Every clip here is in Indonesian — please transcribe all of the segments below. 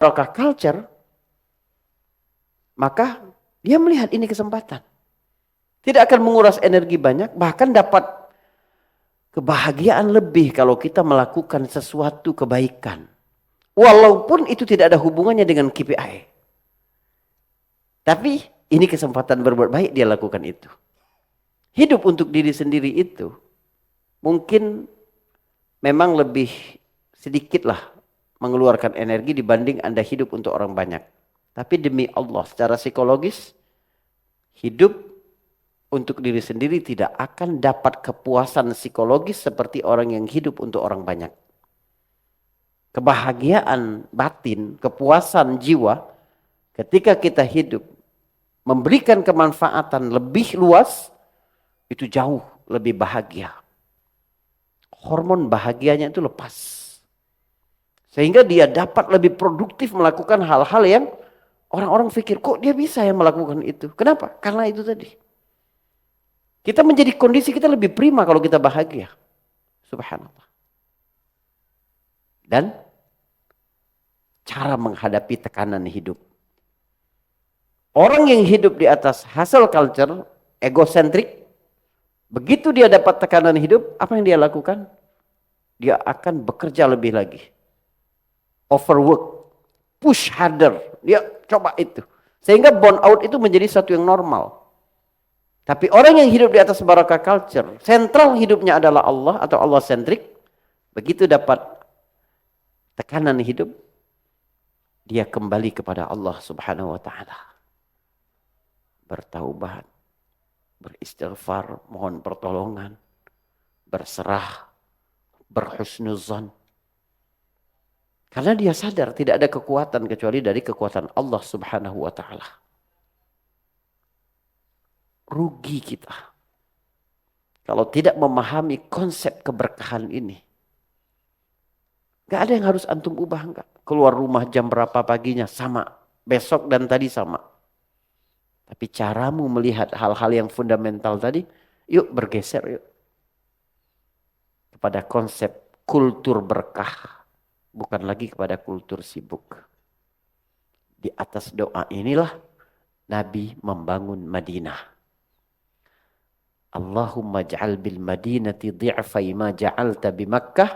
barokah culture, maka dia melihat ini kesempatan. Tidak akan menguras energi banyak, bahkan dapat kebahagiaan lebih kalau kita melakukan sesuatu kebaikan. Walaupun itu tidak ada hubungannya dengan KPI. Tapi ini kesempatan berbuat baik, dia lakukan itu. Hidup untuk diri sendiri itu mungkin memang lebih sedikitlah mengeluarkan energi dibanding Anda hidup untuk orang banyak. Tapi demi Allah, secara psikologis, hidup untuk diri sendiri tidak akan dapat kepuasan psikologis seperti orang yang hidup untuk orang banyak. Kebahagiaan batin, kepuasan jiwa, ketika kita hidup, memberikan kemanfaatan lebih luas, itu jauh lebih bahagia. Hormon bahagianya itu lepas. Sehingga dia dapat lebih produktif melakukan hal-hal yang orang-orang pikir, kok dia bisa ya melakukan itu? Kenapa? Karena itu tadi. Kita menjadi kondisi kita lebih prima kalau kita bahagia. Subhanallah. Dan cara menghadapi tekanan hidup. Orang yang hidup di atas hustle culture, egosentrik, begitu dia dapat tekanan hidup, apa yang dia lakukan? Dia akan bekerja lebih lagi. Overwork, push harder, dia coba itu. Sehingga burn out itu menjadi satu yang normal. Tapi orang yang hidup di atas barakah culture, sentral hidupnya adalah Allah atau Allah sentrik, begitu dapat tekanan hidup, dia kembali kepada Allah Subhanahu wa taala. Bertaubat, beristighfar, mohon pertolongan, berserah, berhusnuzan. Karena dia sadar tidak ada kekuatan kecuali dari kekuatan Allah Subhanahu wa taala. Rugi kita kalau tidak memahami konsep keberkahan ini. Gak ada yang harus antum ubah, enggak. Keluar rumah jam berapa paginya sama, besok dan tadi sama. Tapi caramu melihat hal-hal yang fundamental tadi, yuk bergeser yuk kepada konsep kultur berkah, bukan lagi kepada kultur sibuk. Di atas doa inilah Nabi membangun Madinah. Allahumma ja'al bil madinati dhi'fai ma ja'alta bi Makkah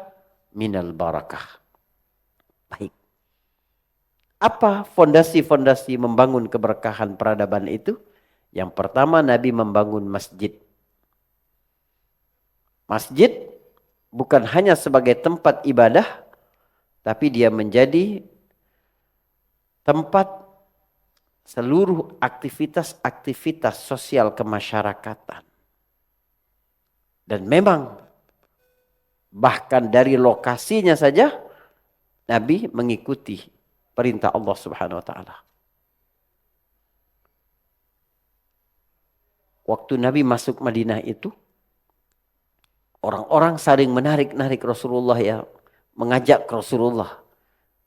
minal barakah. Baik. Apa fondasi-fondasi membangun keberkahan peradaban itu? Yang pertama, Nabi membangun masjid. Masjid bukan hanya sebagai tempat ibadah, tapi dia menjadi tempat seluruh aktivitas-aktivitas sosial kemasyarakatan. Dan memang bahkan dari lokasinya saja Nabi mengikuti perintah Allah Subhanahu wa taala. Waktu Nabi masuk Madinah itu, orang-orang saling menarik-narik Rasulullah, ya, mengajak Rasulullah.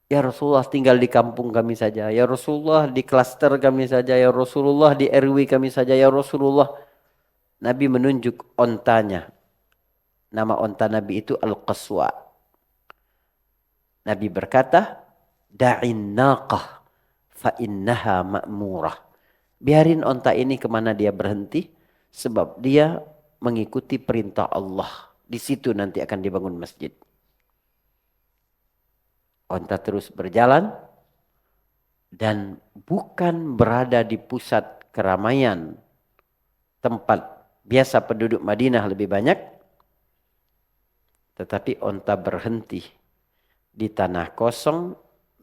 Ya Rasulullah, tinggal di kampung kami saja. Ya Rasulullah, di klaster kami saja. Ya Rasulullah, di RW kami saja. Ya Rasulullah. Nabi menunjuk ontanya. Nama onta Nabi itu Al-Qaswa. Nabi berkata, Da'in naqah fa innaha ma'murah. Biarin onta ini kemana dia berhenti, sebab dia mengikuti perintah Allah. Di situ nanti akan dibangun masjid. Onta terus berjalan dan bukan berada di pusat keramaian, tempat biasa penduduk Madinah lebih banyak, tetapi onta berhenti di tanah kosong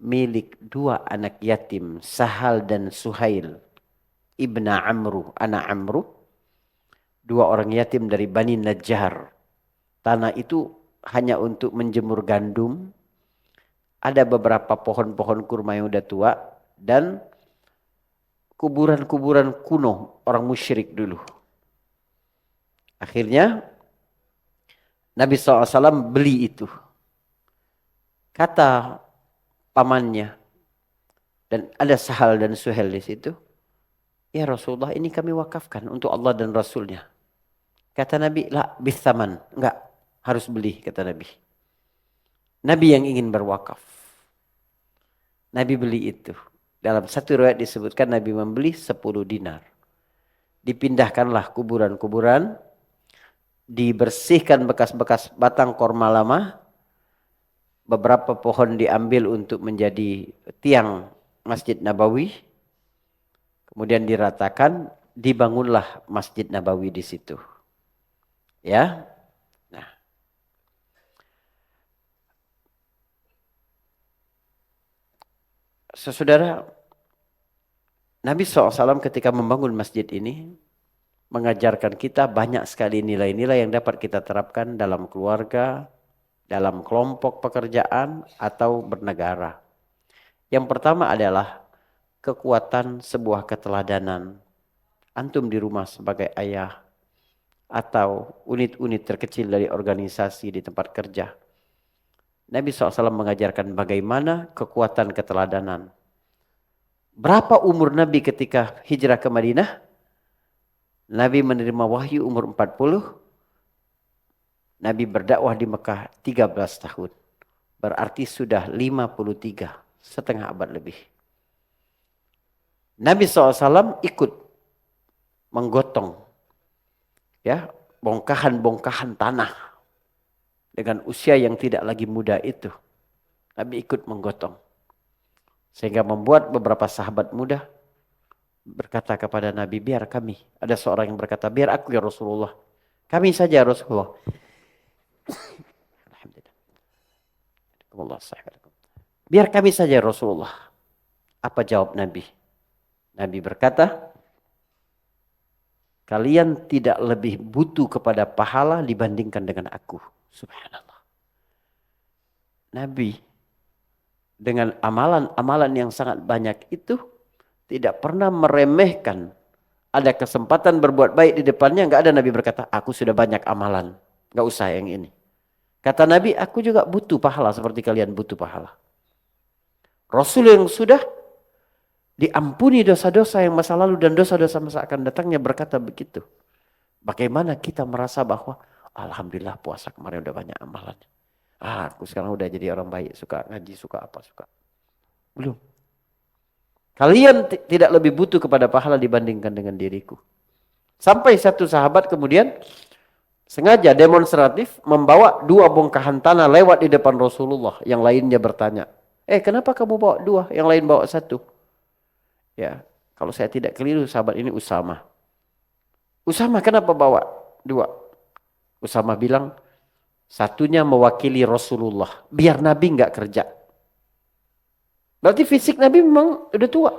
milik dua anak yatim, Sahal dan Suhail ibna Amru, anak Amru, dua orang yatim dari Bani Najjar. Tanah itu hanya untuk menjemur gandum. Ada beberapa pohon-pohon kurma yang udah tua dan kuburan-kuburan kuno orang musyrik dulu. Akhirnya Nabi SAW beli itu. Kata pamannya, dan ada Sahal dan Suhail di situ, ya Rasulullah, ini kami wakafkan untuk Allah dan Rasulnya. Kata Nabi, la bithaman, enggak, harus beli, kata Nabi. Nabi yang ingin berwakaf. Nabi beli itu. Dalam satu riwayat disebutkan Nabi membeli 10 dinar. Dipindahkanlah kuburan-kuburan, dibersihkan bekas-bekas batang korma lama, beberapa pohon diambil untuk menjadi tiang Masjid Nabawi, kemudian diratakan, dibangunlah Masjid Nabawi di situ. Ya. Nah, saudara, Nabi SAW ketika membangun masjid ini mengajarkan kita banyak sekali nilai-nilai yang dapat kita terapkan dalam keluarga, dalam kelompok pekerjaan, atau bernegara. Yang pertama adalah kekuatan sebuah keteladanan. Antum di rumah sebagai ayah atau unit-unit terkecil dari organisasi di tempat kerja. Nabi SAW mengajarkan bagaimana kekuatan keteladanan. Berapa umur Nabi ketika hijrah ke Madinah? Nabi menerima wahyu umur 40. Nabi berdakwah di Mekah 13 tahun. Berarti sudah 53, setengah abad lebih. Nabi SAW ikut menggotong ya bongkahan-bongkahan tanah dengan usia yang tidak lagi muda itu. Nabi ikut menggotong. Sehingga membuat beberapa sahabat muda berkata kepada Nabi, biar kami. Ada seorang yang berkata, biar aku ya Rasulullah. Kami saja ya Rasulullah. Alhamdulillah. Biar kami saja ya Rasulullah. Apa jawab Nabi? Nabi berkata, kalian tidak lebih butuh kepada pahala dibandingkan dengan aku. Subhanallah. Nabi dengan amalan-amalan yang sangat banyak itu tidak pernah meremehkan. Ada kesempatan berbuat baik di depannya, enggak ada Nabi berkata, aku sudah banyak amalan, enggak usah yang ini. Kata Nabi, aku juga butuh pahala seperti kalian butuh pahala. Rasul yang sudah diampuni dosa-dosa yang masa lalu dan dosa-dosa masa akan datangnya berkata begitu. Bagaimana kita merasa bahwa alhamdulillah puasa kemarin udah banyak amalan. Aku sekarang udah jadi orang baik, suka ngaji, suka apa, suka. Belum. Kalian tidak lebih butuh kepada pahala dibandingkan dengan diriku. Sampai satu sahabat kemudian sengaja demonstratif membawa 2 bongkahan tanah lewat di depan Rasulullah. Yang lainnya bertanya, kenapa kamu bawa 2, yang lain bawa 1? Ya, kalau saya tidak keliru sahabat ini Usama. Usama kenapa bawa 2? Usama bilang, satunya mewakili Rasulullah, biar Nabi enggak kerja. Berarti fisik Nabi memang udah tua.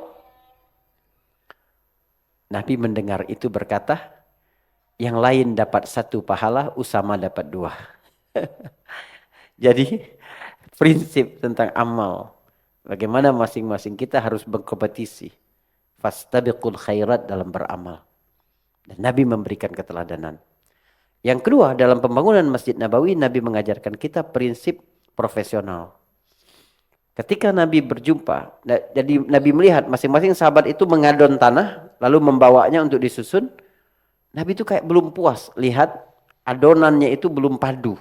Nabi mendengar itu berkata, yang lain dapat 1 pahala, Usama dapat 2. Jadi prinsip tentang amal, bagaimana masing-masing kita harus berkompetisi. Fastabiqul khairat dalam beramal. Dan Nabi memberikan keteladanan. Yang kedua, dalam pembangunan Masjid Nabawi, Nabi mengajarkan kita prinsip profesional. Ketika Nabi berjumpa, jadi Nabi melihat masing-masing sahabat itu mengadon tanah, lalu membawanya untuk disusun. Nabi itu kayak belum puas, lihat adonannya itu belum padu.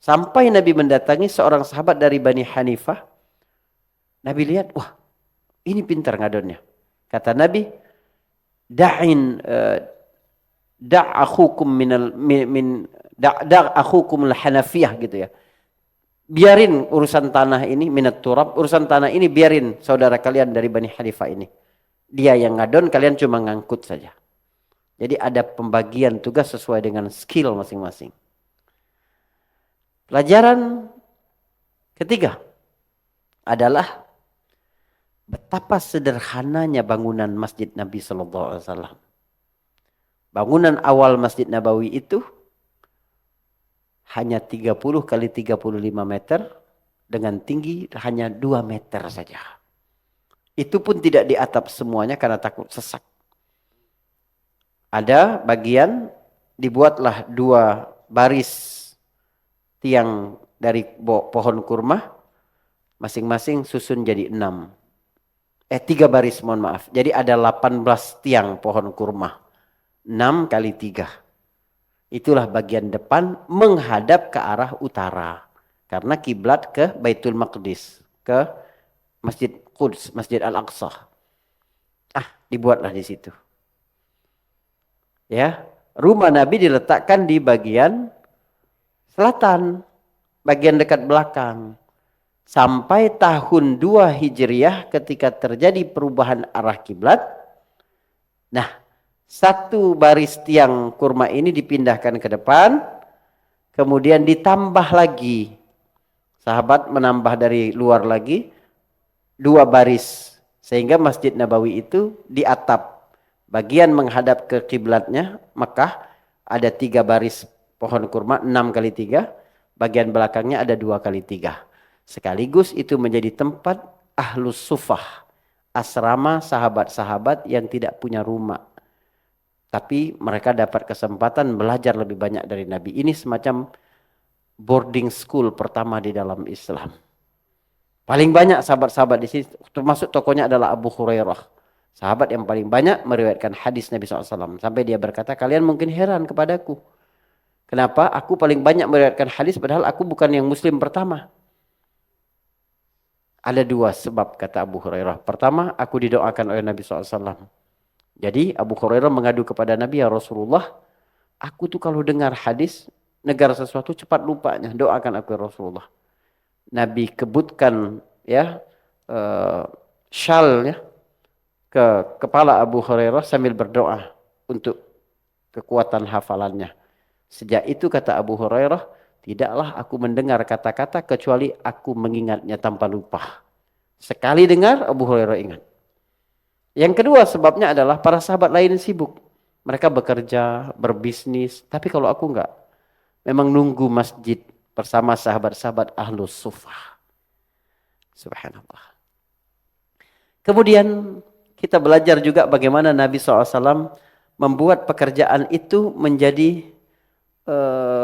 Sampai Nabi mendatangi seorang sahabat dari Bani Hanifah. Nabi lihat, wah ini pintar ngadonnya. Kata Nabi, akhukum al-Hanafiyah gitu ya. Biarin urusan tanah ini, minat turab, urusan tanah ini biarin saudara kalian dari Bani Hanifah ini. Dia yang ngadon, kalian cuma ngangkut saja. Jadi ada pembagian tugas sesuai dengan skill masing-masing. Pelajaran ketiga adalah betapa sederhananya bangunan Masjid Nabi SAW. Bangunan awal Masjid Nabawi itu hanya 30 kali 35 meter dengan tinggi hanya 2 meter saja. Itu pun tidak di atap semuanya karena takut sesak. Ada bagian dibuatlah 2 baris tiang dari pohon kurma, masing-masing susun jadi 6. 3 baris, mohon maaf. Jadi ada 18 tiang pohon kurma. 6 kali 3. Itulah bagian depan menghadap ke arah utara. Karena kiblat ke Baitul Maqdis, ke Masjid Quds, Masjid Al-Aqsa. Dibuatlah di situ. Ya, rumah Nabi diletakkan di bagian selatan, bagian dekat belakang. Sampai tahun 2 Hijriah ketika terjadi perubahan arah kiblat. Nah, satu baris tiang kurma ini dipindahkan ke depan, kemudian ditambah lagi. Sahabat menambah dari luar lagi 2 baris, sehingga Masjid Nabawi itu di atap. Bagian menghadap ke kiblatnya Mekah ada 3 baris pohon kurma, 6 kali 3. Bagian belakangnya ada 2 kali 3. Sekaligus itu menjadi tempat ahlus sufah, asrama sahabat-sahabat yang tidak punya rumah. Tapi mereka dapat kesempatan belajar lebih banyak dari Nabi. Ini semacam boarding school pertama di dalam Islam. Paling banyak sahabat-sahabat di sini, termasuk tokohnya adalah Abu Hurairah. Sahabat yang paling banyak meriwayatkan hadis Nabi SAW. Sampai dia berkata, kalian mungkin heran kepadaku. Kenapa aku paling banyak meriwayatkan hadis padahal aku bukan yang muslim pertama. Ada 2 sebab kata Abu Hurairah. Pertama, aku didoakan oleh Nabi SAW. Jadi Abu Hurairah mengadu kepada Nabi, ya Rasulullah, aku tuh kalau dengar hadis, negara sesuatu cepat lupanya. Doakan aku ya Rasulullah. Nabi kebutkan ya syalnya ke kepala Abu Hurairah sambil berdoa untuk kekuatan hafalannya. Sejak itu kata Abu Hurairah, tidaklah aku mendengar kata-kata kecuali aku mengingatnya tanpa lupa. Sekali dengar, Abu Hurairah ingat. Yang kedua sebabnya adalah para sahabat lain sibuk. Mereka bekerja, berbisnis. Tapi kalau aku enggak, memang nunggu masjid bersama sahabat-sahabat ahlus sufah. Subhanallah. Kemudian kita belajar juga bagaimana Nabi SAW membuat pekerjaan itu menjadi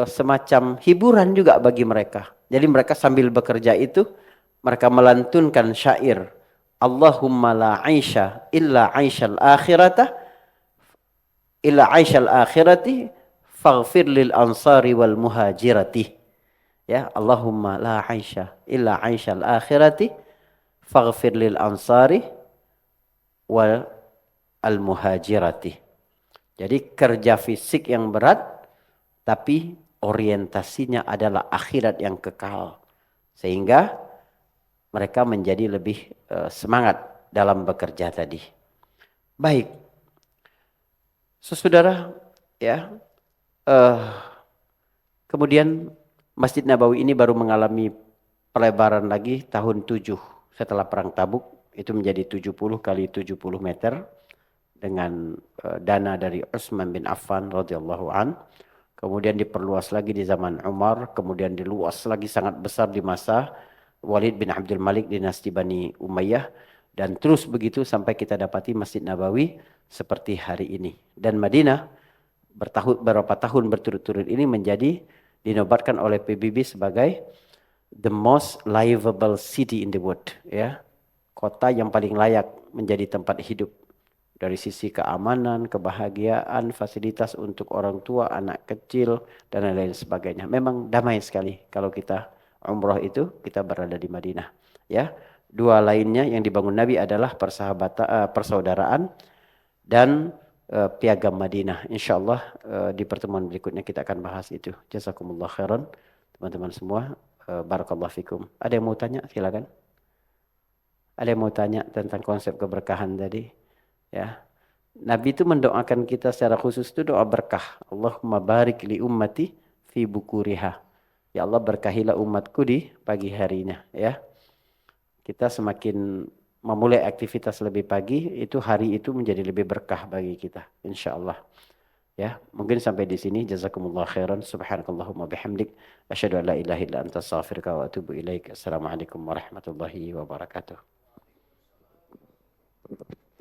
semacam hiburan juga bagi mereka. Jadi mereka sambil bekerja itu mereka melantunkan syair, Allahumma la aisha illa aishal akhirata illa aishal akhirati faghfir lil ansari wal muhajirati. Ya, Allahumma la aisha illa aishal akhirati faghfir lil ansari wal al muhajirati. Jadi kerja fisik yang berat tapi orientasinya adalah akhirat yang kekal. Sehingga mereka menjadi lebih semangat dalam bekerja tadi. Baik. Saudara, ya. Kemudian Masjid Nabawi ini baru mengalami pelebaran lagi tahun 7 setelah perang Tabuk. Itu menjadi 70 kali 70 meter dengan dana dari Utsman bin Affan radhiyallahu an. Kemudian diperluas lagi di zaman Umar, kemudian diluas lagi sangat besar di masa Walid bin Abdul Malik dinasti Bani Umayyah, dan terus begitu sampai kita dapati Masjid Nabawi seperti hari ini. Dan Madinah beberapa tahun berturut-turut ini menjadi dinobatkan oleh PBB sebagai the most livable city in the world, ya. Kota yang paling layak menjadi tempat hidup. Dari sisi keamanan, kebahagiaan, fasilitas untuk orang tua, anak kecil, dan lain-lain sebagainya. Memang damai sekali kalau kita umroh itu, kita berada di Madinah. Ya, 2 lainnya yang dibangun Nabi adalah persahabatan, persaudaraan, dan piagam Madinah. InsyaAllah di pertemuan berikutnya kita akan bahas itu. Jazakumullah khairan, teman-teman semua. Barakallahu fikum. Ada yang mau tanya? Silakan. Ada yang mau tanya tentang konsep keberkahan tadi? Ya, Nabi itu mendoakan kita secara khusus itu doa berkah. Allahumma barik li ummati fi bukuriha. Ya Allah, berkahilah umatku di pagi harinya. Ya, kita semakin memulai aktivitas lebih pagi, itu hari itu menjadi lebih berkah bagi kita. Insya Allah. Ya, mungkin sampai di sini. Jazakumullah khairan. Subhanakallahumma bihamdik. Asyhadu an la ilaha illa anta astaghfiruka wa atubu ilaik. Assalamualaikum warahmatullahi wabarakatuh.